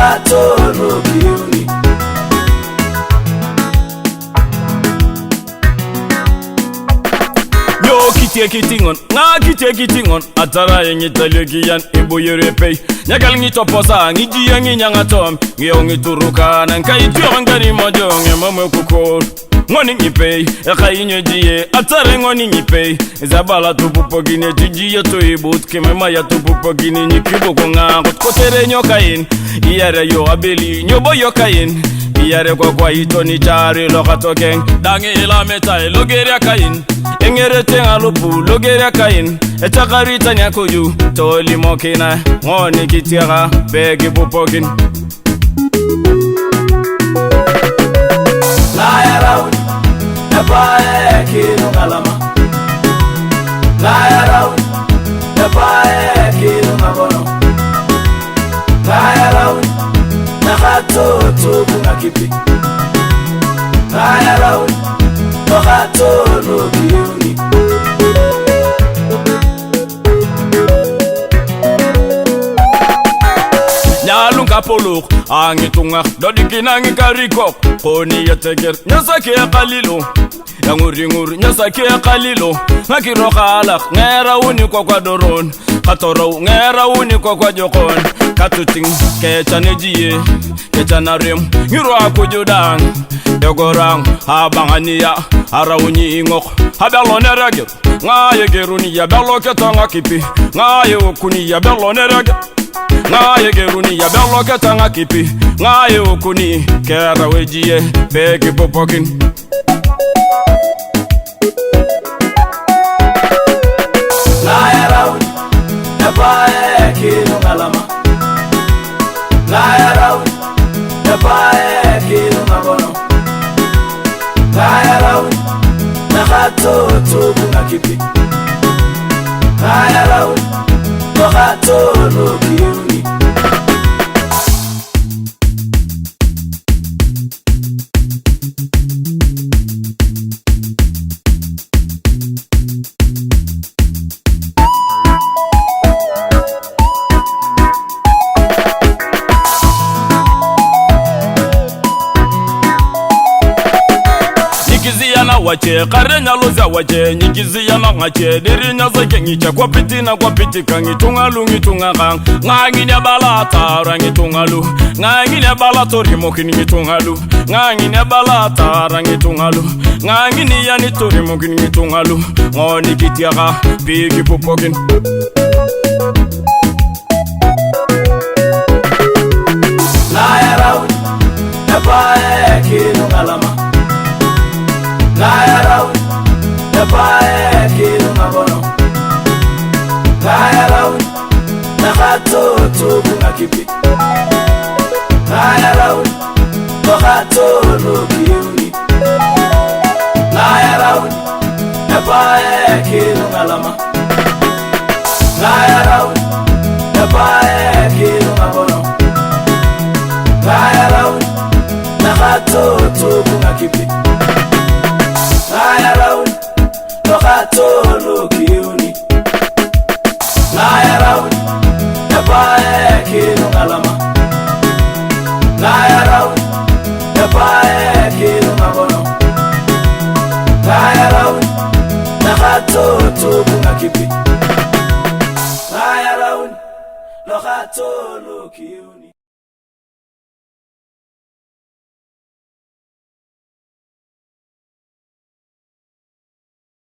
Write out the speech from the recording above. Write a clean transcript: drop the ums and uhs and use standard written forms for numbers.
Nokhatolo kiuni Yo kitingon nga kitingon atara yengitalegian iboyerepe nyagal ngitoposa ngijiye nginyangatom ngiyongi turukana nkayityo ngani mojonge mamwe kukol ngoni ngipei ekayinyo jiye atare ngoni ngipei zabala tupupogine jijiye toibut kemema ya tupupogine nyikibo konga kotere nyokain iyare yo abeli nyobo yokain iyare kwa itoni chari lokatokeng dange ila metai logeria kain engere tengalupu logeria kain etakarita nyakoju toli mokina ngoni kitiara begi pupogin Laya raun napae kino ngalama Laya raun napae kino ngabono Laya raun nakatoto kuna kipi Laya raun nokhatolo kiuni Nyalunga poluk angitunga dodikina ngikariko koni yateger nyasake qalilo yanguringur nyasake qalilo ngakirokhala ngera uni kwa doron katoro ngera uni kwa jokon katuting kechanejiye kechanarem ngiro akujudang dogorang habangania arawuni ingok habalonerage ngaye geruni ya beloketanga kipi ngaye okuni ya belonerage ngaye geruni ya beloketanga kipi ngaye okuni kera wejiye begi popokin Laya raun napae kino ngalama Laya raun napae kino ngabono Laya raun nakatoto kuna kipi Laya raun nokhatolo kiuni Nikiziyana wache karenya loza wache nikiziyana ngache dirinya zake ngicha kwa pitina kwa pitika ngitungalu ngitungang ngangine balata rangitungalu ngangine balato rimokini ngitungalu ngangine balata rangitungalu ngangine yani torimokini ngitungalu ngoni kitiaka bigi popokin Laya raun napae kino ngalama Laya raun napae kino ngabono Laya raun nakatoto kuna kipi Laya raun nokhatolo kiuni Laya raun napae kino ngalama Laya raun napae kino ngabono Laya raun nakatoto kuna kipi Laya raun nokhatolo kiuni Laya raun napae kino ngalama Laya raun napae kino ngabono Laya raun nakatoto kuna kipi Laya raun nokhatolo kiuni